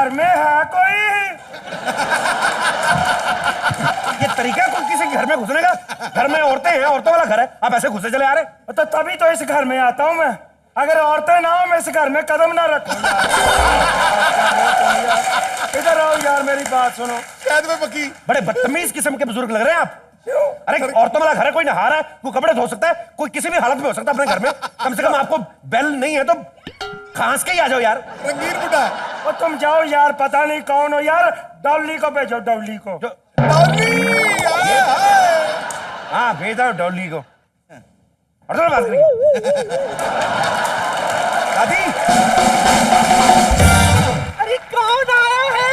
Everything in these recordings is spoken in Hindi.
घर में है कोई? ये तरीका है कोई किसी के घर में घुसने का? घर में औरतें हैं, औरतों वाला घर है, आप ऐसे घुसे चले आ रहे? तो तभी तो इस घर में आता हूँ मैं। अगर औरतें ना हो मैं इस घर में कदम ना रखूं। इधर आओ यार, मेरी बात सुनो। कैद में पकी। बड़े बदतमीज किस्म के बुजुर्ग लग रहे हैं आप। अरे औरतों वाला घर है, कोई नहा रहा है, कोई कपड़े धो सकता है, कोई किसी भी हालत में हो सकता है अपने घर में। कम से कम आपको बेल नहीं है तो खांस के ही आ जाओ यार। रंगीन बुढ़ा। और तुम जाओ यार, पता नहीं कौन हो यार। डॉली को भेजो, डॉली को। हाँ भेज दो डॉली को। और तो बात करेंगे दादी। अरे कौन आया है?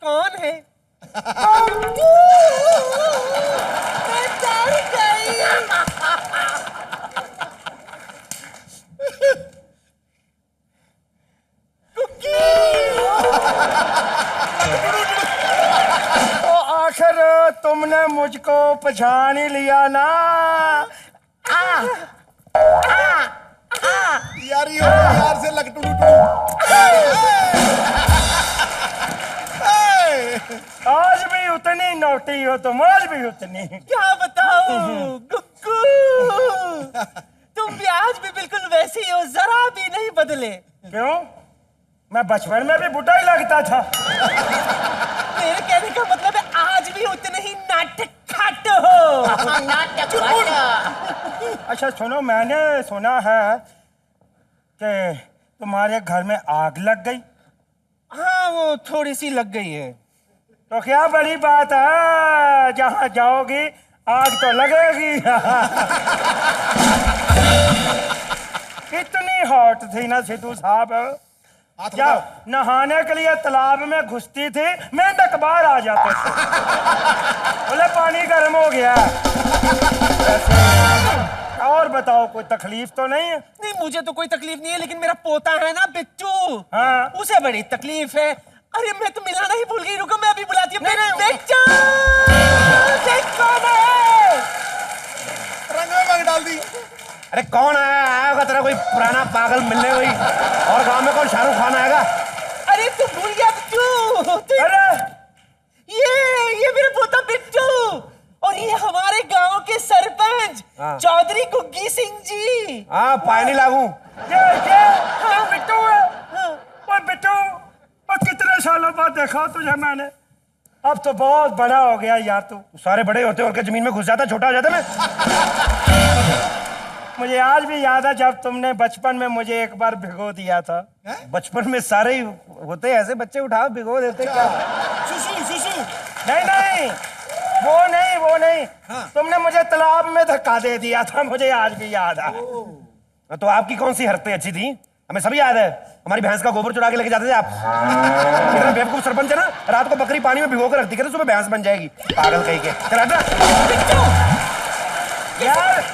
कौन है? मैं डर गई। तो आखिर तुमने मुझको पहचान ही लिया ना? यार ये यार से लग टुडू टुडू। आज भी उतनी नोटी हो तुम, आज भी उतनी। क्या बताऊं गुग्गू, तुम भी आज भी बिल्कुल वैसे ही हो, जरा भी नहीं बदले। क्यों? मैं बचपन में भी बुढ़ा ही लगता था। मेरे कहने का मतलब है आज भी उतने ही नाटक खाट हो। अच्छा सुनो, मैंने सुना है कि तुम्हारे घर में आग लग गई। हाँ वो थोड़ी सी लग गई है। तो क्या बड़ी बात है, जहाँ जाओगी आग तो लगेगी। कितनी हॉट थी ना सिद्धू साहब। जाओ नहाने के लिए तालाब में घुसती थी, मेंढक बाहर आ जाते थे। बोले पानी गर्म हो गया। और बताओ, कोई तकलीफ तो नहीं है? नहीं मुझे तो कोई तकलीफ नहीं है, लेकिन मेरा पोता है ना बिट्टू, हाँ। उसे बड़ी तकलीफ है। अरे मैं तो मिलाना ही भूल गई, रुको मैं अभी बुलाती हूँ। बिट्टू रंग में रंग डाल दी। अरे कौन आया होगा तेरा? कोई पुराना पागल मिलने कोई? और गांव में कौन शाहरुख खान आएगा? अरे तू भूल गया बिट्टू। अरे ये मेरा पोता बिट्टू, और ये हमारे गांव के सरपंच चौधरी गुग्गी सिंह जी। हाँ पाए नहीं लागू। ये बिट्टू है। ओए बिट्टू, और कितने सालों बाद देखा तुझे मैंने। अब तो बहुत बड़ा हो गया यार तू। सारे बड़े होते और क्या जमीन में घुस जाता, छोटा हो जाता मैं। मुझे आज भी याद है जब तुमने बचपन में मुझे एक बार भिगो दिया था। बचपन में सारे ही होते ऐसे, बच्चे उठा भिगो देते क्या? सुसु सुसु। नहीं वो नहीं। तुमने मुझे तालाब में धक्का दे दिया था, मुझे आज भी याद है। तो आपकी कौन सी हरकतें अच्छी थी? हमें सभी याद है। हमारी भैंस का गोबर चुरा के लेके जाते थे आप। इतना बेवकूफ सरपंच है ना, रात को बकरी पानी में भिगो कर रखती, कहते सुबह भैंस बन जाएगी। पागल कहीं के। चल हट। यार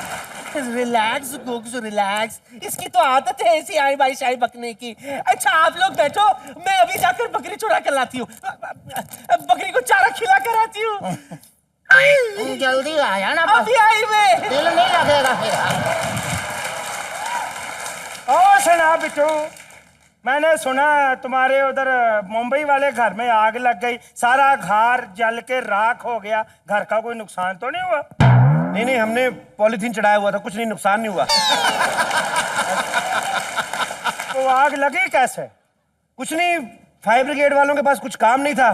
रिलैक्स गुग्स रिलैक्स, इसकी तो आदत है ऐसी आई बाई शाई बकने की। अच्छा आप लोग बैठो, मैं अभी जाकर बकरी चुरा कर लाती हूँ, बकरी को चारा खिला कर आती हूँ। जल्दी आया ना, अभी आई मैं। दिल नहीं लगेगा फिर। ओ सुना बिट्टू, मैंने सुना तुम्हारे उधर मुंबई वाले घर में आग लग गई, सारा घर जल के राख हो गया। घर का कोई नुकसान तो नहीं हुआ? नहीं हमने पॉलीथीन चढ़ाया हुआ था, कुछ नहीं, नुकसान नहीं हुआ। तो आग लगी कैसे? कुछ नहीं, फायर ब्रिगेड वालों के पास कुछ काम नहीं था,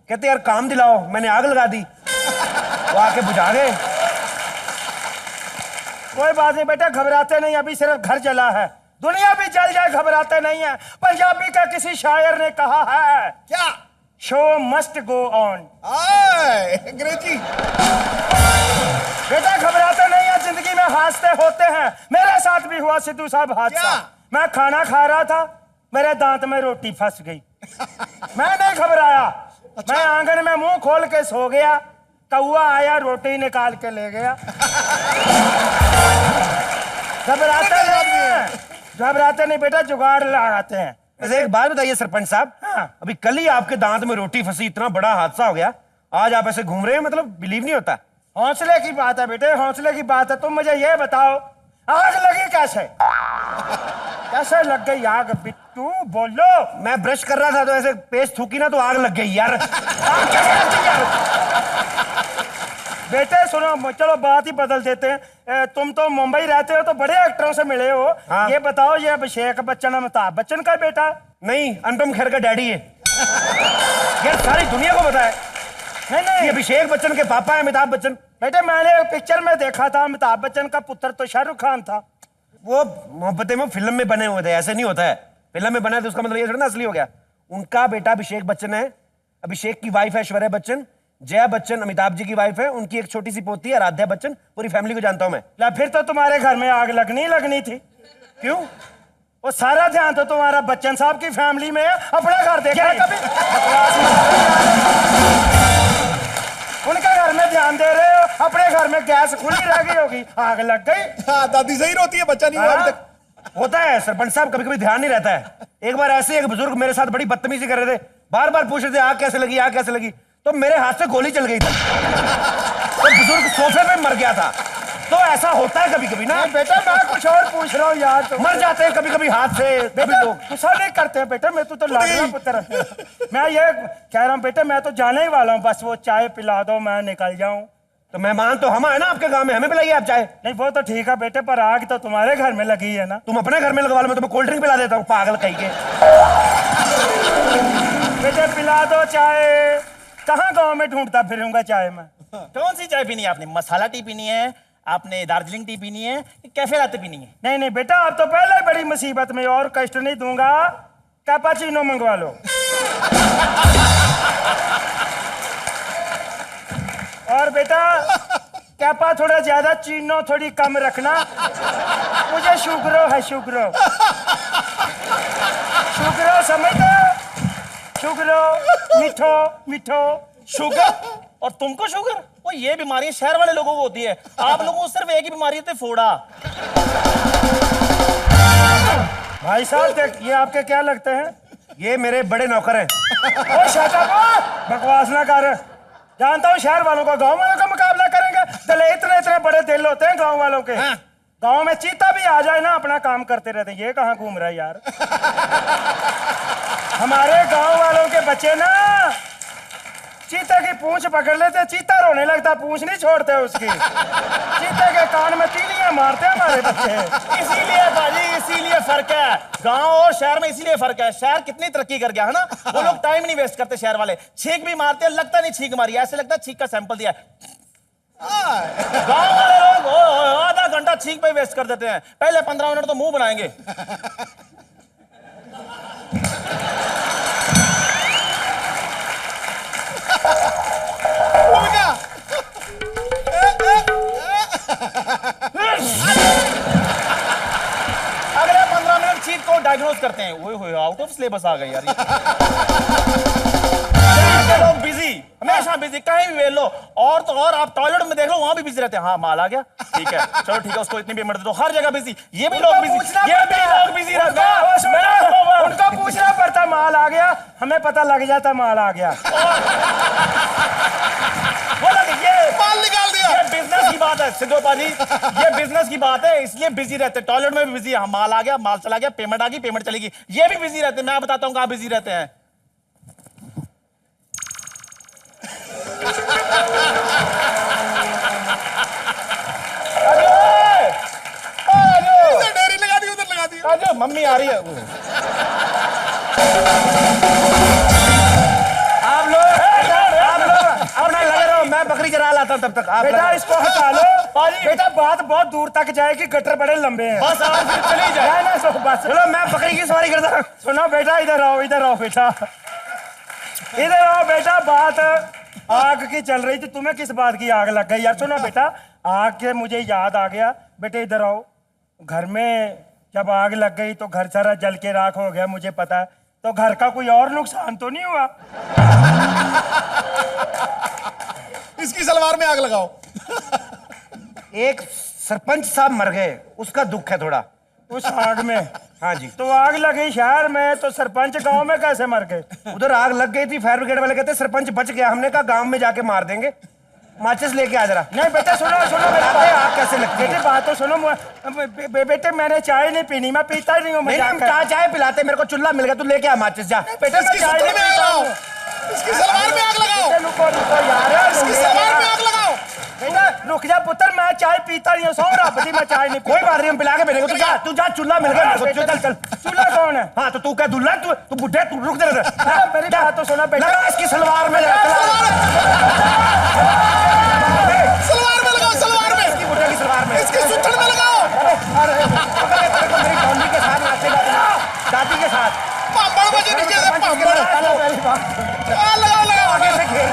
कहते यार काम दिलाओ, मैंने आग लगा दी, वो आके बुझा गए। कोई बात नहीं बेटा, घबराते नहीं, अभी सिर्फ घर जला है, दुनिया भी जल जाए घबराते नहीं है। पंजाबी का किसी शायर ने कहा है, क्या? Show must go on. अंग्रेजी। बेटा घबराते नहीं है, जिंदगी में हादसे होते हैं। मेरे साथ भी हुआ सिद्धू साहब हादसा। मैं खाना खा रहा था, मेरे दांत में रोटी फंस गई। मैं नहीं घबराया। अच्छा? मैं आंगन में मुंह खोल के सो गया, कौआ आया रोटी निकाल के ले गया। घबराते नहीं बेटा, जुगाड़ लगाते हैं। वैसे एक बात बताइए सरपंच साहब, अभी कल ही आपके दांत में रोटी फंसी, इतना बड़ा हादसा हो गया, आज आप ऐसे घूम रहे हैं, मतलब बिलीव नहीं होता। हौसले की बात है बेटे, हौसले की बात है। तुम मुझे ये बताओ, आग लगी कैसे? कैसे लग गई आग बिट्टू, बोलो। मैं ब्रश कर रहा था तो ऐसे पेस्ट थूकी ना तो आग लग गई यार। आग कैसे लग गई यार? बेटे सुनो, चलो बात ही बदल देते हैं। तुम तो मुंबई रहते हो तो बड़े एक्टरों से मिले हो। हाँ। ये बताओ, ये अभिषेक बच्चन अमिताभ बच्चन का बेटा? नहीं, अनुपम खेर का डैडी है। यार सारी दुनिया को पता है नहीं ये नहीं अभिषेक बच्चन के पापा है अमिताभ बच्चन। बेटे, मैंने एक पिक्चर में देखा था, अमिताभ बच्चन का पुत्र तो शाहरुख खान था। वो मोहब्बतें में फिल्म में बने हुए थे, ऐसे नहीं होता है। फिल्म में बना है तो उसका मतलब ये थोड़ा ना असली हो गया। उनका बेटा अभिषेक बच्चन है, अभिषेक की वाइफ है ऐश्वर्या बच्चन, जया बच्चन अमिताभ जी की वाइफ है, उनकी एक छोटी सी पोती है आराध्या बच्चन। पूरी फैमिली को जानता हूं मैं। ला फिर तो तुम्हारे घर में आग लगनी थी। क्यों? वो सारा ध्यान तो तुम्हारा बच्चन साहब की फैमिली में है। अपना घर देखा है कभी? उनके घर में ध्यान दे रहे हो, अपने घर में गैस खुली रह गई होगी, आग लग गई। हाँ, दादी सही रोती है, बच्चा नहीं हुआ अभी तक। होता है सरपंच साहब, कभी कभी ध्यान नहीं रहता है। एक बार ऐसे एक बुजुर्ग मेरे साथ बड़ी बदतमीजी कर रहे थे, बार बार पूछ रहे थे आग कैसे लगी, आग कैसे लगी, तो मेरे हाथ से गोली चल गई थी तो बुजुर्ग सोफे पे मर गया था। तो ऐसा होता है कभी कभी ना। नहीं बेटा, मैं कुछ और पूछ रहा हूँ यार। तो मर जाते हैं कभी कभी हाथ से कभी बेटा लोग। गुस्सा नहीं करते हैं बेटा, मैं तो लाडला पुत्र है। मैं ये कह रहा हूँ बेटे, मैं तो जाने ही वाला हूँ, बस वो चाय पिला दो मैं निकल जाऊं। तो मेहमान तो हम है ना आपके गांव में, हमें पिलाइए आप चाय। नहीं वो तो ठीक है बेटे, पर आग तो तुम्हारे घर में लगी है ना। तुम अपने घर में लगवा लो, मैं तुम्हें कोल्ड ड्रिंक पिला देता हूँ पागल कहीं के। बेटे पिला दो चाय। कहाँ गांव में ढूंढता फिरूंगा चाय में? कौन सी चाय पीनी है आपने? मसाला टी पीनी है, आपने दार्जिलिंग टी पीनी है, कैफे लाते पीनी है? नहीं नहीं बेटा, आप तो पहले ही बड़ी मुसीबत में, और कष्ट नहीं दूंगा। कैपाचिनो मंगवा लो। और बेटा कैपा थोड़ा ज्यादा, चीनो थोड़ी कम रखना। मुझे शुगरो है, शुगरो शुगरो समझते हो? शुगरो, मिठो मिठो। शुगर? और तुमको शुगर? वो ये बीमारी शहर वाले लोगों को होती है, आप लोगों को सिर्फ एक ही बीमारी होती है, फोड़ा। भाई साहब ये आपके क्या लगते हैं? ये मेरे बड़े नौकर हैं। ओ शट अप, बकवास ना कर। जानता हूँ शहर वालों को गांव वालों का मुकाबला करेंगे? चले इतने इतने बड़े दिल होते हैं गांव वालों के। गांव में चीता भी आ जाए ना, अपना काम करते रहते हैं। ये कहाँ घूम रहा है यार? हमारे गांव वालों के बच्चे ना चीते की पूंछ पकड़ लेते, चीता रोने लगता, पूंछ नहीं छोड़ते उसकी। चीते के कान में तीलियां मारते हमारे बच्चे। इसीलिए बाजी, इसीलिए फर्क है गांव और शहर में, इसीलिए फर्क है। शहर कितनी तरक्की कर गया है ना, वो लोग टाइम नहीं वेस्ट करते शहर वाले। छींक भी मारते हैं, लगता नहीं छींक मारी, ऐसे लगता है छींक का सैंपल दिया है। गांव वाले लोग आधा घंटा छींक पे वेस्ट कर देते हैं, पहले 15 मिनट तो मुंह बनाएंगे। अगले 15 मिनट चीज को डायग्नोज करते हैं। ओए आउट ऑफ सिलेबस आ गई यार ये लोग बिजी, हमेशा बिजी, कहीं भी वेल लो। और तो और आप टॉयलेट में देख लो, वहां भी बिजी रहते हैं। हाँ माल आ गया, ठीक है, चलो ठीक है, उसको इतनी पेमेंट दे दो। हर जगह बिजी, ये भी लोग बिजी, ये भी लोग बिजी रहते हैं। उनको पूछना पड़ता माल आ गया, हमें पता लग जाता माल आ गया। ये माल निकाल दिया। ये बिजनेस की बात है सिद्धोपा जी, ये बिजनेस की बात है, इसलिए बिजी रहते हैं। टॉयलेट में भी बिजी है, माल आ गया, माल चला गया, पेमेंट आ गई, पेमेंट चलेगी, ये भी बिजी रहते हैं। मैं बताता हूँ कहाँ बिजी रहते हैं। इधर डेरी लगा दी, उधर लगा दी। आजो, मम्मी आ रही है। आप लोग अपना लगे रहो, मैं बकरी चरा लाता हूं तब तक। आप बेटा लगे इसको हटा लो। बेटा बात बहुत दूर तक जाएगी, गटर बड़े लंबे हैं। बस आज फिर चली जाए ना सो बस। चलो मैं बकरी की सवारी करता हूं। सुनो बेटा, इधर आओ, इधर आओ बेटा, इधर आओ बेटा। बात आग की चल रही थी, तुम्हें किस बात की आग लग गई यार? सुनो बेटा, आग के मुझे याद आ गया। बेटे इधर आओ। घर में जब आग लग गई तो घर सारा जल के राख हो गया, मुझे पता है। तो घर का कोई और नुकसान तो नहीं हुआ? इसकी सलवार में आग लगाओ। एक सरपंच साहब मर गए, उसका दुख है थोड़ा। उस आग में? हाँ जी। तो आग लगी शहर में, तो सरपंच गांव में कैसे मर गए? उधर आग लग गई थी, फायर ब्रिगेड वाले कहते सरपंच बच गया। हमने कहा गांव में जाके मार देंगे। माचिस लेके आ जरा। नहीं बेटे सुनो सुनो मेरी बताते बात। आग कैसे लगती है। बेटे बात तो सुनो बेटे मैंने चाय नहीं पीनी, मैं पीता ही नहीं हूँ। नहीं मजाक हम कर। चाय पिलाते, मेरे को चुल्ला मिल गया, तू लेके आ माचिस जा। बेटे मैं इसकी चाय सुतड़ नहीं में आग पीता लगाओ, हूँ। इसकी सलवार में आग लगाओ, बेटे रुको रुको यार, इसकी सलवार में आग लगाओ। बेटा रुक जा पुत्र, मैं चाय पीता नहीं हूँ, सौ रब दी मैं चाय नहीं कोई बात नहीं, हम पिला के भेजेंगे। तू जा चुल्ला मिल गया मेरे को, चल चल। चूल्हा कौन है? हाँ तो तू क्या दुल्ला, तू बुढ़े, तू रुक जरा। मेरी बात तो सुनो बेटा। लगा इसकी सलवार में सलवार में लगाओ, सलवार में, इसकी बुढ़े की सलवार में। इसकी सुतड़ में लगाओ। मेरी डॉली के साथ नाचेगा, दादी के साथ। पापड़ बजे नीचे से पापड़। मेरी बात। लगाओ लगाओ। आगे से घेर।